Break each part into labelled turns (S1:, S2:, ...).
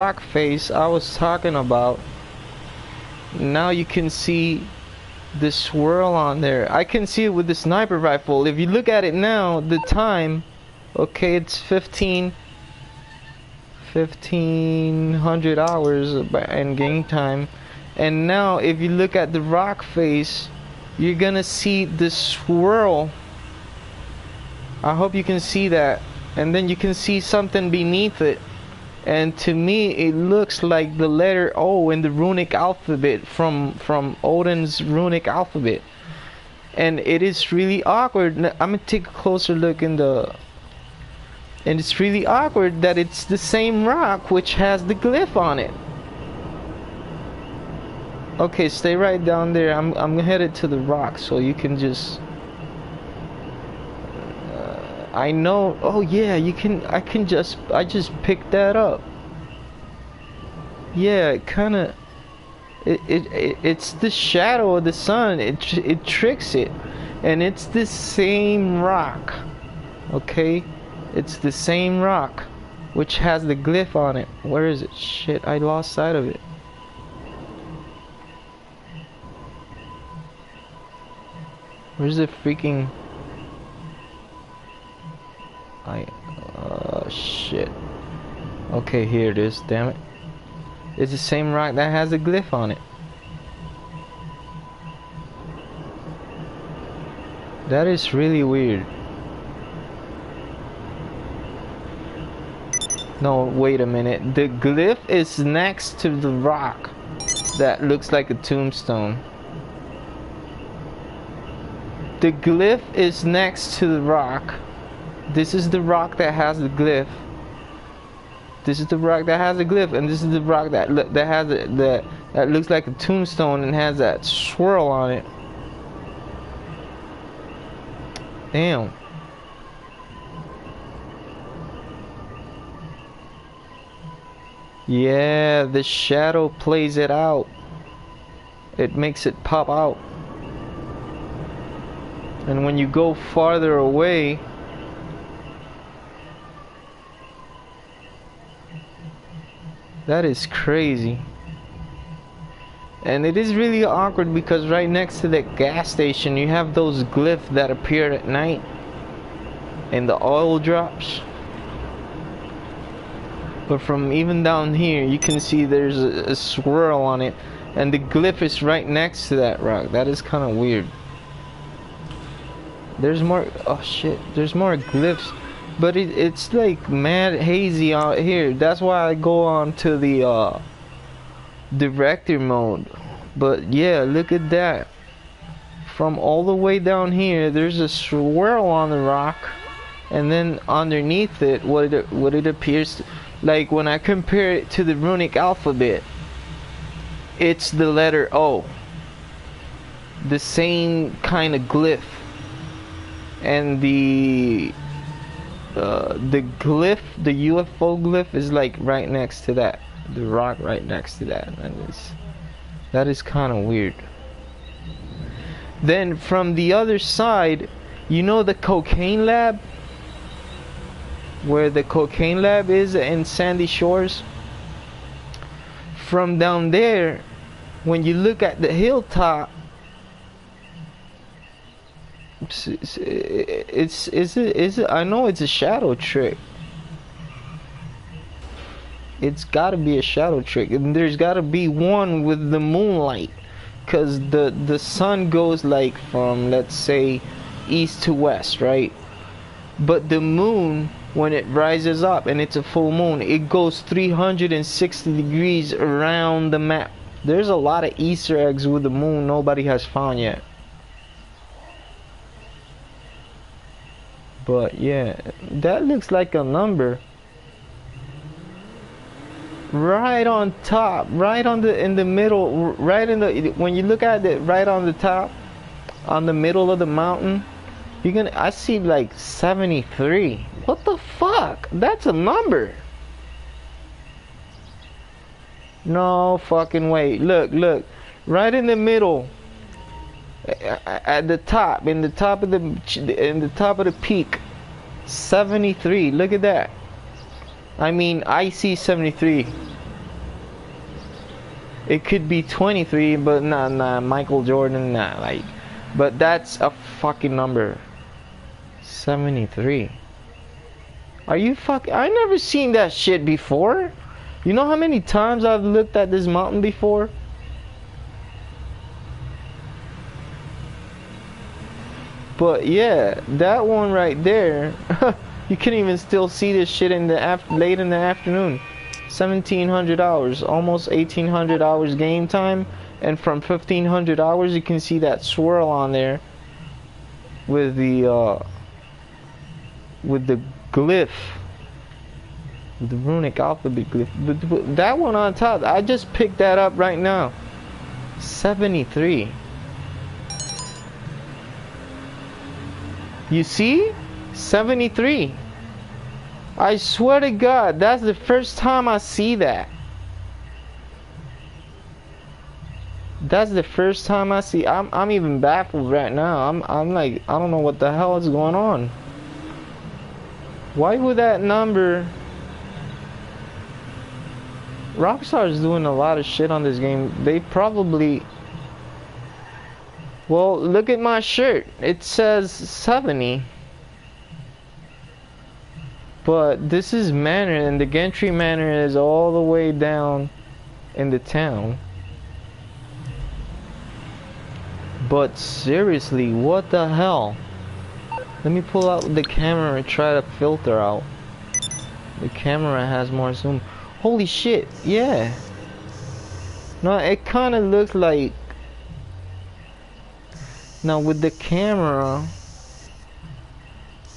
S1: rock face I was talking about. Now you can see the swirl on there. I can see it with the sniper rifle. If you look at it now, the time, okay, it's 1500 hours in game time. And now if you look at the rock face, you're gonna see the swirl. I hope you can see that. And then you can see something beneath it. And to me it looks like the letter O in the runic alphabet from Odin's runic alphabet. And it is really awkward. I'm gonna take a closer look in the, and it's really awkward that it's the same rock which has the glyph on it. Okay, stay right down there. I'm headed to the rock so you can just I know. Oh yeah, you can. I just picked that up. Yeah, it kind of. It's the shadow of the sun. It tricks it, and it's the same rock. Okay, it's the same rock, which has the glyph on it. Where is it? Shit, I lost sight of it. Where's the freaking? Shit. Okay, here it is, damn it. It's the same rock that has a glyph on it. That is really weird. No, wait a minute. The glyph is next to the rock that looks like a tombstone. The glyph is next to the rock. This is the rock that has the glyph. This is the rock that has the glyph, and this is the rock that has that looks like a tombstone and has that swirl on it. Damn. Yeah, the shadow plays it out. It makes it pop out. And when you go farther away, that is crazy. And it is really awkward because right next to that gas station you have those glyphs that appear at night and the oil drops. But from even down here you can see there's a swirl on it, and the glyph is right next to that rock. That is kind of weird. There's more. Oh shit, there's more glyphs. But it's like mad hazy out here. That's why I go on to the director mode. But yeah, look at that. From all the way down here, there's a swirl on the rock, and then underneath it, what it appears to, like when I compare it to the runic alphabet, it's the letter O. The same kind of glyph, and the glyph, the UFO glyph, is like right next to that, the rock right next to that, and that is kind of weird. Then from the other side, you know the cocaine lab, where the cocaine lab is in Sandy Shores. From down there, when you look at the hilltop, is it I know it's a shadow trick. It's gotta be a shadow trick, and there's gotta be one with the moonlight, cause the sun goes like from, let's say, east to west, right? But the moon, when it rises up and it's a full moon, it goes 360 degrees around the map. There's a lot of Easter eggs with the moon nobody has found yet. But yeah, that looks like a number right on top, right on the, in the middle, right in the, when you look at it right on the top, on the middle of the mountain, I see like 73. What the fuck? That's a number. No fucking way. Look, right in the middle, at the top, in the top of the peak, 73. Look at that. I mean, I see 73. It could be 23, but nah, Michael Jordan, nah, like, but that's a fucking number. 73. Are you fucking? I never seen that shit before. You know how many times I've looked at this mountain before? But yeah, that one right there, you can even still see this shit in the late in the afternoon. 1700 hours, almost 1800 hours game time, and from 1500 hours you can see that swirl on there with the glyph, the runic alphabet glyph. But that one on top, I just picked that up right now. 73. You see? 73. I swear to God, that's the first time I see that. That's the first time I see. I'm even baffled right now. I'm like, I don't know what the hell is going on. Why would that number? Rockstar is doing a lot of shit on this game. They probably. Well, look at my shirt. It says 70. But this is Manor, and the Gentry Manor is all the way down in the town. But seriously, what the hell? Let me pull out the camera and try to filter out. The camera has more zoom. Holy shit, yeah. No, it kind of looks like... Now with the camera...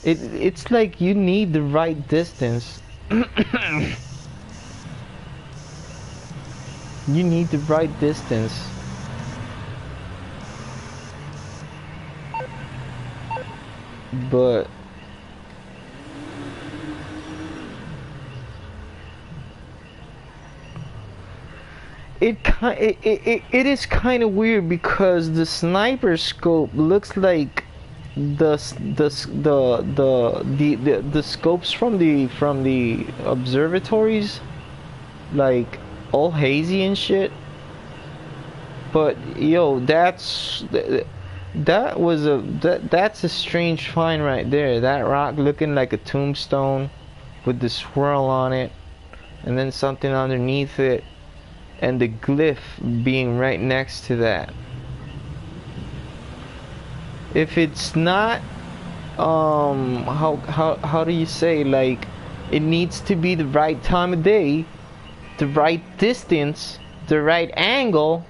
S1: It's like you need the right distance. You need the right distance. But it is kind of weird because the sniper scope looks like the scopes from the observatories, like all hazy and shit. But yo, that's a strange find right there. That rock looking like a tombstone with the swirl on it, and then something underneath it, and the glyph being right next to that. If it's not how do you say, like, it needs to be the right time of day, the right distance, the right angle.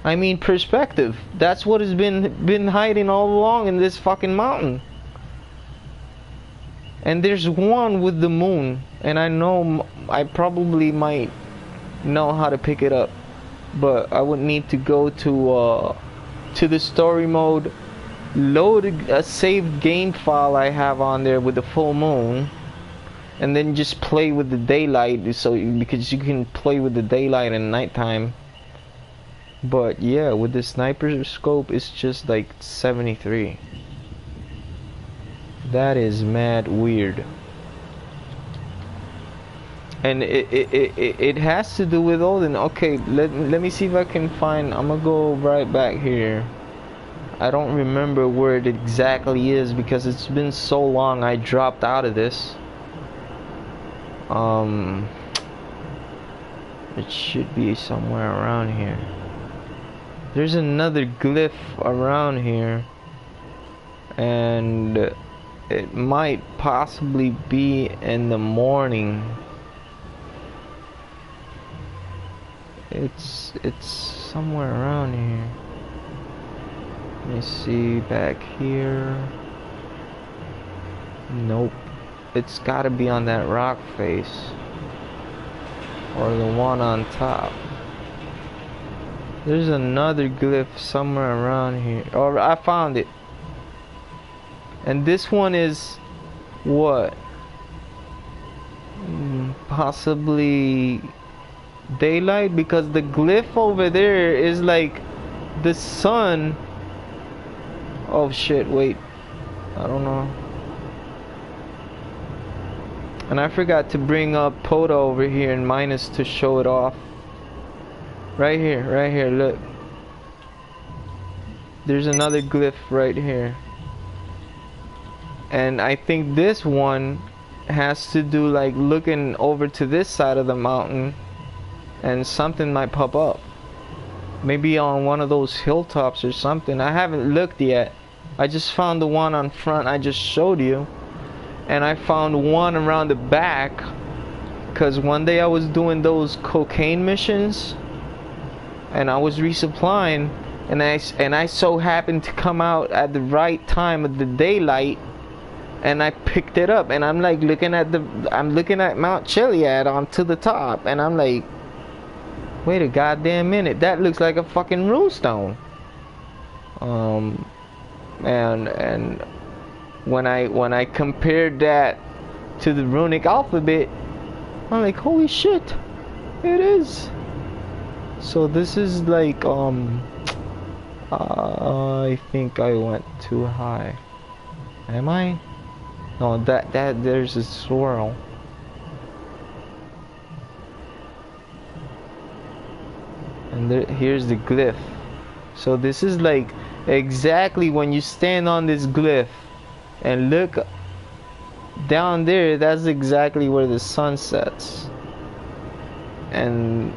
S1: I mean perspective. That's what has been hiding all along in this fucking mountain. And there's one with the moon, and I know I probably might know how to pick it up, but I would need to go to the story mode, load a saved game file I have on there with the full moon, and then just play with the daylight, because you can play with the daylight and nighttime. But yeah, with the sniper scope, it's just like 73. That is mad weird. And it has to do with Odin. Okay, let me see if I can find. I'm gonna go right back here. I don't remember where it exactly is because it's been so long. I dropped out of this. It should be somewhere around here. There's another glyph around here, and it might possibly be in the morning. It's somewhere around here. Let me see back here. Nope. It's gotta be on that rock face, or the one on top. There's another glyph somewhere around here. Oh, I found it. And this one is what? Possibly daylight, because the glyph over there is like the sun. Oh shit, wait. I don't know. And I forgot to bring up Poto over here in minus to show it off. Right here, look. There's another glyph right here. And I think this one has to do like looking over to this side of the mountain and something might pop up. Maybe on one of those hilltops or something. I haven't looked yet. I just found the one on front I just showed you. And I found one around the back. Cause one day I was doing those cocaine missions and I was resupplying and I so happened to come out at the right time of the daylight and I picked it up and I'm like looking at Mount Chiliad onto the top and I'm like, wait a goddamn minute, that looks like a fucking runestone. And when I compared that to the runic alphabet, I'm like, holy shit, it is. So this is like I think I went too high. Am I? No, that there's a swirl. And here's the glyph. So this is like exactly when you stand on this glyph and look down there, that's exactly where the sun sets. And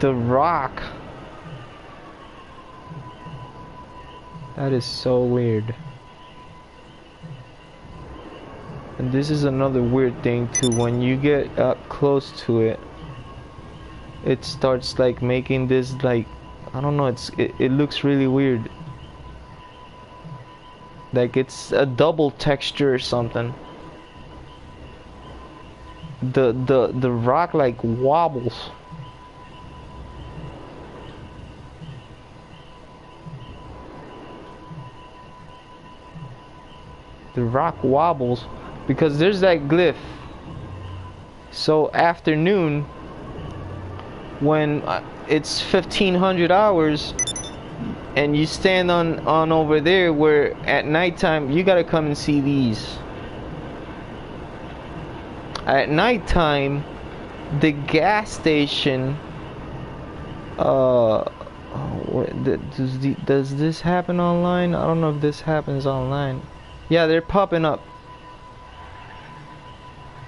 S1: the rock, that is so weird. And this is another weird thing too. When you get up close to it, it starts like making this like, I don't know, it looks really weird. Like it's a double texture or something. The rock like wobbles. The rock wobbles because there's that glyph. So afternoon, when it's 1500 hours and you stand on over there, where at nighttime you gotta come and see these. At nighttime, the gas station, does this happen online? I don't know if this happens online. Yeah, they're popping up.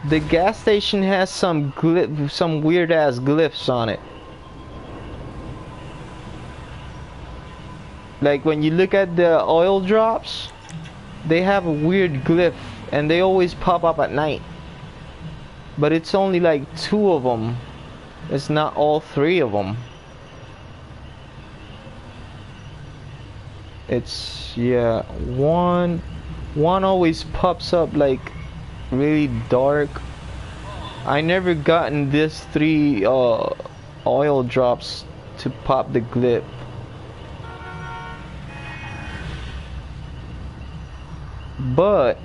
S1: The gas station has some weird ass glyphs on it. Like when you look at the oil drops, they have a weird glyph and they always pop up at night. But it's only like 2 of them. It's not all 3 of them. It's, yeah, one always pops up like really dark. I never gotten this 3 oil drops to pop the glyph. But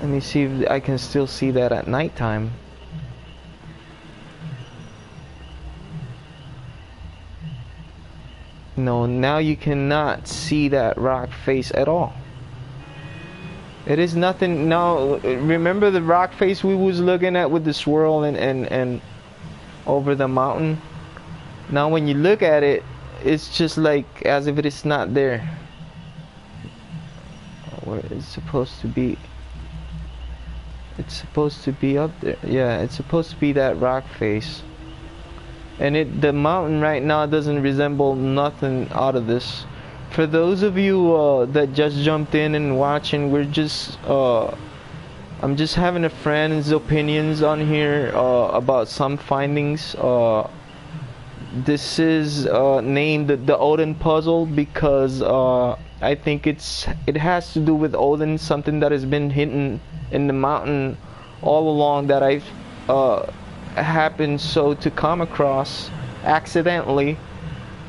S1: let me see if I can still see that at nighttime. No, now you cannot see that rock face at all. It is nothing. Now, remember the rock face we was looking at with the swirl and over the mountain? Now when you look at it, it's just like as if it is not there. Where it's supposed to be. It's supposed to be up there. Yeah, it's supposed to be that rock face. And the mountain right now doesn't resemble nothing out of this. For those of you that just jumped in and watching, we're just I'm just having a friend's opinions on here about some findings. This is named the Odin puzzle because I think it has to do with Odin, something that has been hidden in the mountain all along that I've happened so to come across accidentally.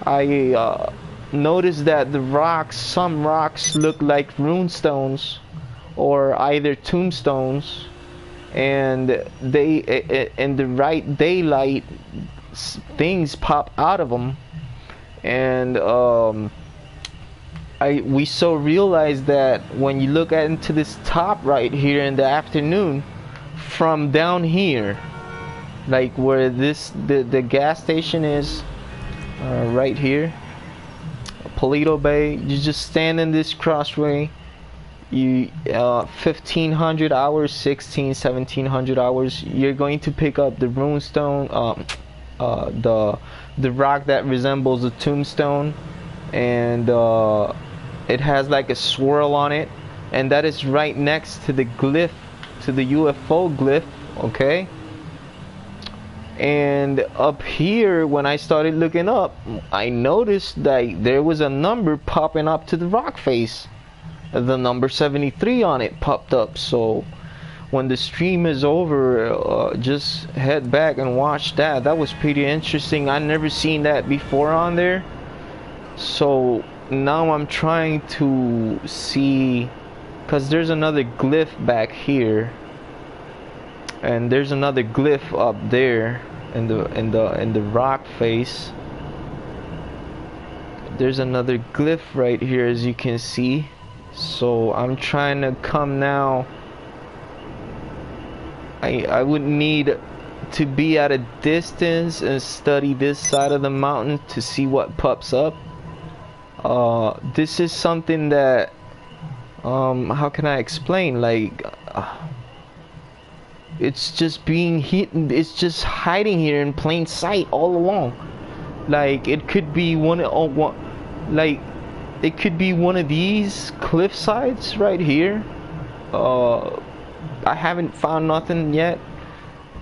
S1: I noticed that the rocks, some rocks look like runestones or either tombstones, and they in the right daylight things pop out of them, and we so realized that when you look into this top right here in the afternoon from down here, like where the gas station is, right here, Polito Bay. You just stand in this crossway. You 1500 hours, 1700 hours, you're going to pick up the runestone, the rock that resembles a tombstone, and it has like a swirl on it, and that is right next to the glyph, to the UFO glyph. Okay. And up here, when I started looking up, I noticed that there was a number popping up to the rock face. The number 73 on it popped up. So when the stream is over, just head back and watch that. That was pretty interesting. I never seen that before on there. So now I'm trying to see, because there's another glyph back here, and there's another glyph up there in the rock face. There's another glyph right here, as you can see. So I'm trying to come now. I would need to be at a distance and study this side of the mountain to see what pops up. This is something that how can I explain, like it's just being hidden, it's just hiding here in plain sight all along. Like it could be it could be one of these cliff sides right here. I haven't found nothing yet.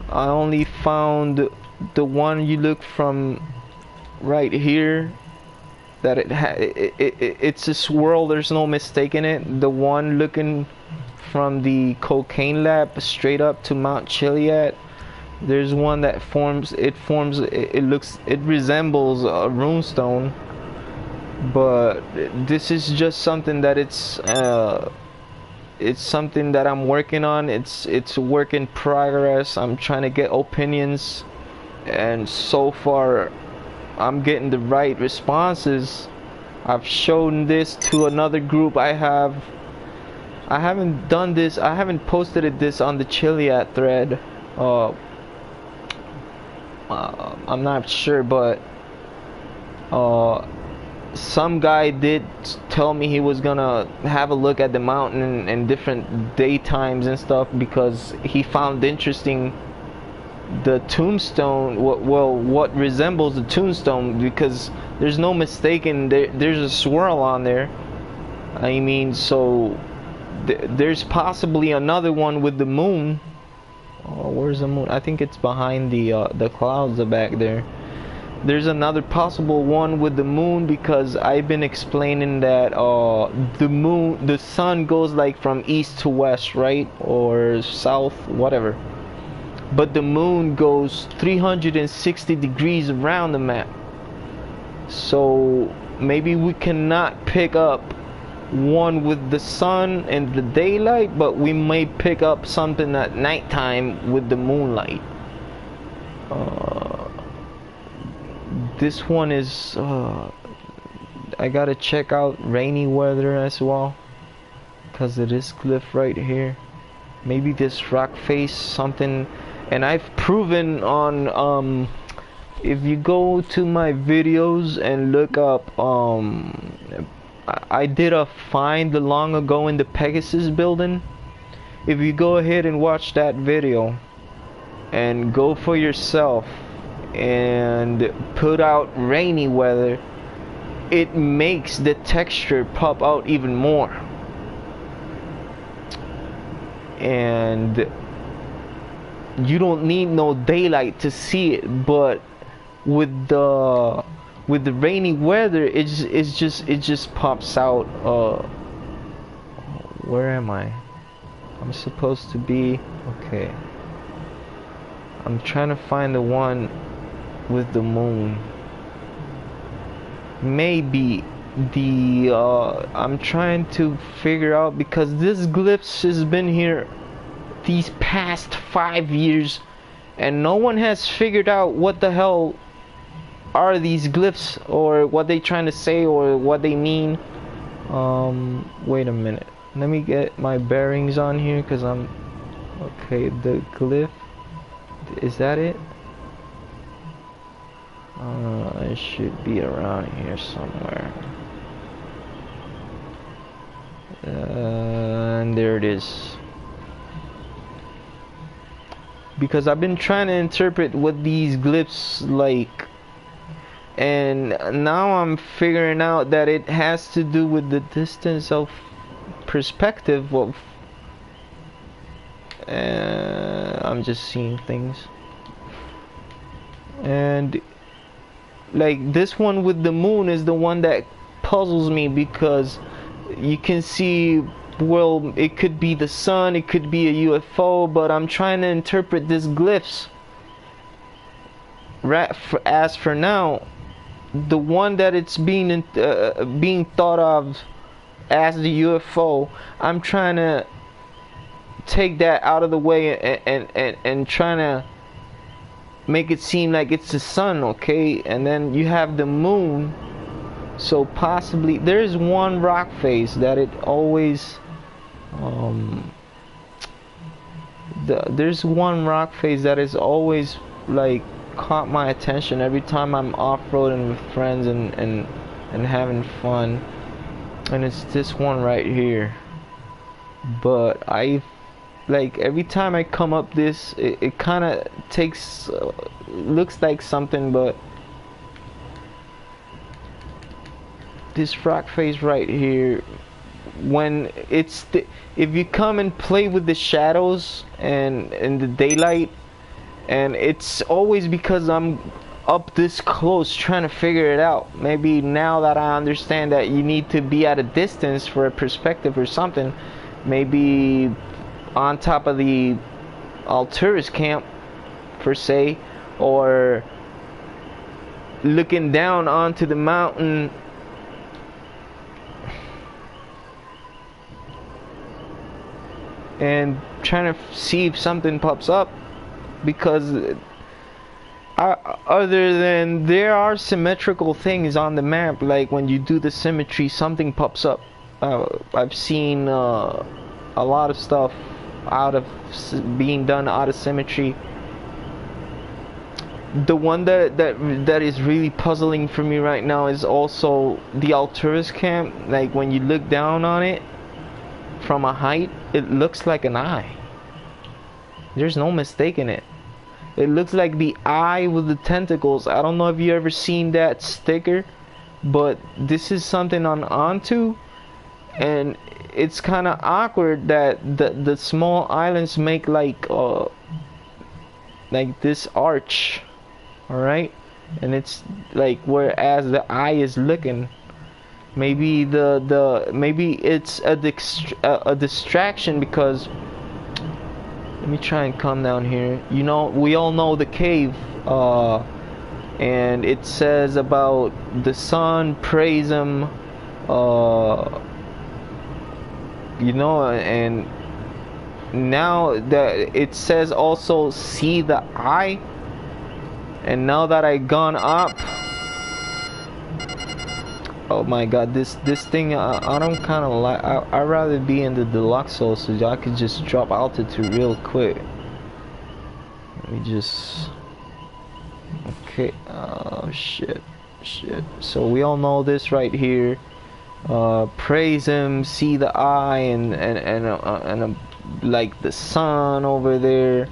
S1: I only found the one you look from right here, that it's a swirl, there's no mistaking it. The one looking from the cocaine lab straight up to Mount Chiliad, there's one that it resembles a runestone. But this is just something that it's something that I'm working on. It's a work in progress. I'm trying to get opinions, and so far I'm getting the right responses. I've shown this to another group. I haven't done this, I haven't posted this on the Chiliad thread. I'm not sure, but some guy did tell me he was gonna have a look at the mountain in different daytimes and stuff, because he found interesting the tombstone, what resembles the tombstone, because there's no mistaking, there's a swirl on there. I mean, so there's possibly another one with the moon. Oh, where's the moon? I think it's behind the clouds back there. There's another possible one with the moon, because I've been explaining that the sun goes like from east to west, right, or south, whatever, but the moon goes 360 degrees around the map. So maybe we cannot pick up one with the sun and the daylight, but we may pick up something at nighttime with the moonlight. This one is I gotta check out rainy weather as well, because it is cliff right here. Maybe this rock face something. And I've proven on if you go to my videos and look up, I did a find long ago in the Pegasus building. If you go ahead and watch that video and go for yourself and put out rainy weather, it makes the texture pop out even more. And you don't need no daylight to see it, but with the rainy weather, it just pops out. Where am I? I'm supposed to be, okay, I'm trying to find the one with the moon. Maybe the I'm trying to figure out, because this glyph has been here these past 5 years and no one has figured out what the hell are these glyphs, or what they trying to say, or what they mean. Wait a minute, let me get my bearings on here, because I'm okay. The glyph, is that it? It should be around here somewhere. And there it is. Because I've been trying to interpret what these glyphs like, and now I'm figuring out that it has to do with the distance of perspective of I'm just seeing things. And like this one with the moon is the one that puzzles me, because you can see, well, it could be the sun, it could be a UFO, but I'm trying to interpret these glyphs. As for now, the one that it's being thought of as the UFO, I'm trying to take that out of the way and trying to make it seem like it's the sun, okay? And then you have the moon, so possibly there's one rock face that it always there's one rock face that is always like caught my attention every time I'm off-roading with friends and having fun, and it's this one right here. But I like every time I come up this, it kind of takes looks like something, but this rock face right here, when it's if you come and play with the shadows and in the daylight, and it's always because I'm up this close trying to figure it out. Maybe now that I understand that you need to be at a distance for a perspective or something, maybe on top of the tourist camp per se, or looking down onto the mountain and trying to see if something pops up. Because other than there are symmetrical things on the map, like when you do the symmetry, something pops up. I've seen a lot of stuff out of being done out of symmetry. The one that is really puzzling for me right now is also the tourist camp. Like when you look down on it from a height, it looks like an eye. There's no mistaking it. It looks like the eye with the tentacles. I don't know if you ever seen that sticker, but this is something on Onto, and it's kind of awkward that the small islands make like this arch, all right, and it's like whereas the eye is looking. Maybe maybe it's a distraction, because let me try and come down here. You know, we all know the cave, and it says about the sun, praise him, you know, and now that it says also see the eye, and now that I gone up, oh my god, this thing, I don't kind of like. I'd rather be in the deluxe so I could just drop altitude real quick. Let me just, okay, oh shit. So we all know this right here. Praise him, see the eye, and like the sun over there,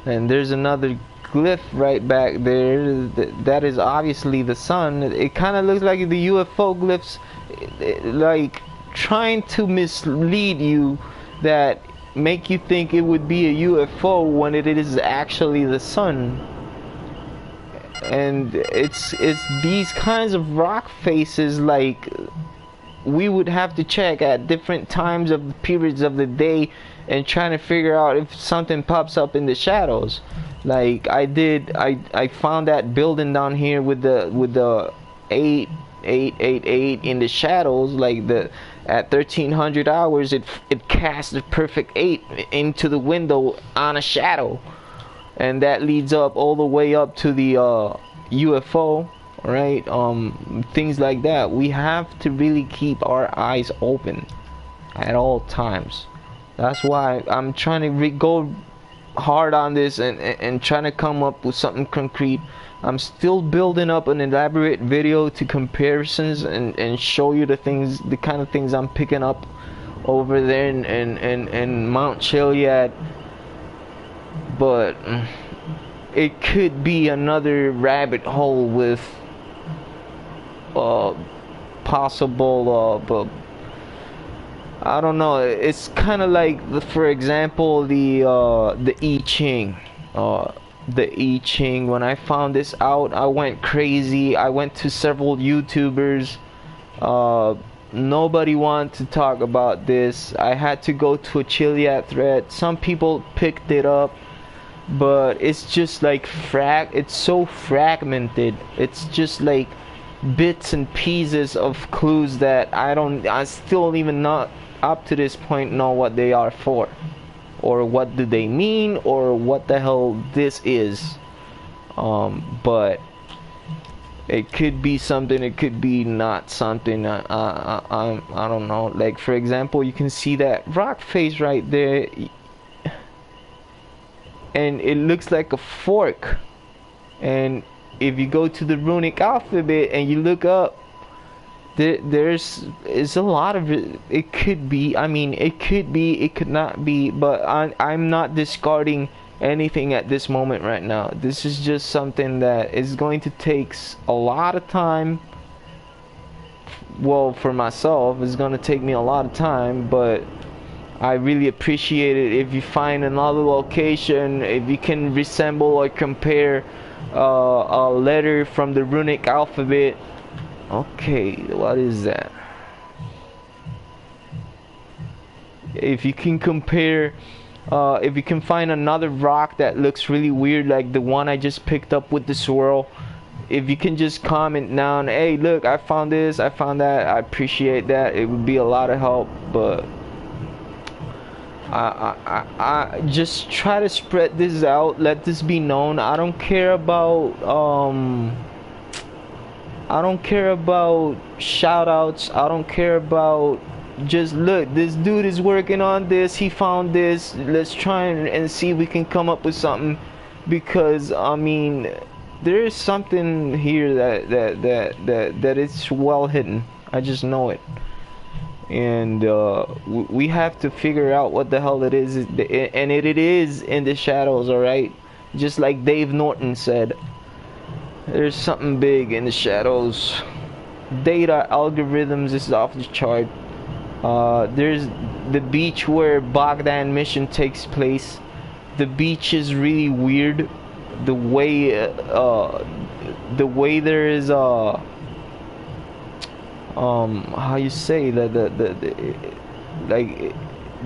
S1: and there's another glyph right back there that is obviously the sun. It kind of looks like the UFO glyphs, like trying to mislead you, that make you think it would be a UFO when it is actually the sun. And it's these kinds of rock faces, like we would have to check at different times of the periods of the day and trying to figure out if something pops up in the shadows. Like I found that building down here with the 8888 in the shadows. Like at 1300 hours, it casts the perfect 8 into the window on a shadow, and that leads up all the way up to the UFO, right? Things like that. We have to really keep our eyes open at all times. That's why I'm trying to go hard on this and trying to come up with something concrete. I'm still building up an elaborate video to comparisons and show you the things, the kind of things I'm picking up over there in Mount Chiliad. But it could be another rabbit hole with possible I don't know. It's kind of like, for example, the I Ching. The I Ching. When I found this out, I went crazy. I went to several YouTubers. Nobody wanted to talk about this. I had to go to a Chiliad thread. Some people picked it up, but it's just like it's so fragmented. It's just like bits and pieces of clues that I still even not up to this point know what they are for, or what do they mean, or what the hell this is. But it could be something, it could be not something. I don't know. Like, for example, you can see that rock face right there, and it looks like a fork. And if you go to the runic alphabet and you look up, there's a lot of it. It could be, I mean, it could be, it could not be, but I'm not discarding anything at this moment right now. This is just something that is going to take a lot of time. Well, for myself, it's going to take me a lot of time, but I really appreciate it if you find another location, if you can resemble or compare a letter from the runic alphabet. Okay, what is that? If you can compare, if you can find another rock that looks really weird like the one I just picked up with the swirl, if you can just comment down, hey look, I found this, I found that, I appreciate that. It would be a lot of help. But I just try to spread this out, let this be known. I don't care about shout outs. I don't care about just, look, this dude is working on this, he found this, let's try and see if we can come up with something. Because I mean, there is something here that is well hidden. I just know it. And we have to figure out what the hell it is, and it is in the shadows. All right, just like Dave Norton said, there's something big in the shadows. Data algorithms is off the chart. There's the beach where Bogdan mission takes place. The beach is really weird. The way there is how you say that,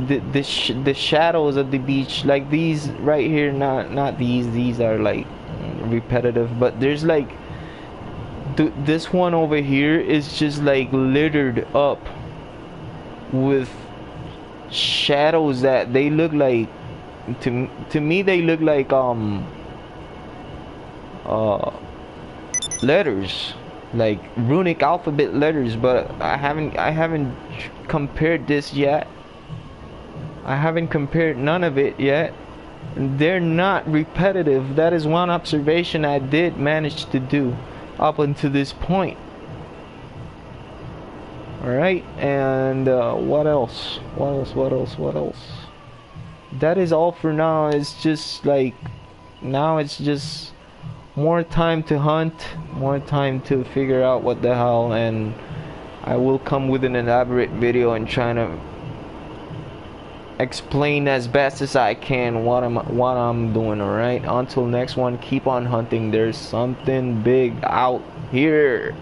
S1: the shadows of the beach, like these right here, not these are like repetitive, but there's like this one over here is just like littered up with shadows that they look like, to me they look like letters, like runic alphabet letters. But I haven't compared this yet. I haven't compared none of it yet. They're not repetitive. That is one observation I did manage to do up until this point. Alright, and what else? That is all for now. It's just like, now it's just more time to hunt, more time to figure out what the hell, and I will come with an elaborate video and trying to explain as best as I can what I'm doing. All right, until next one, keep on hunting. There's something big out here.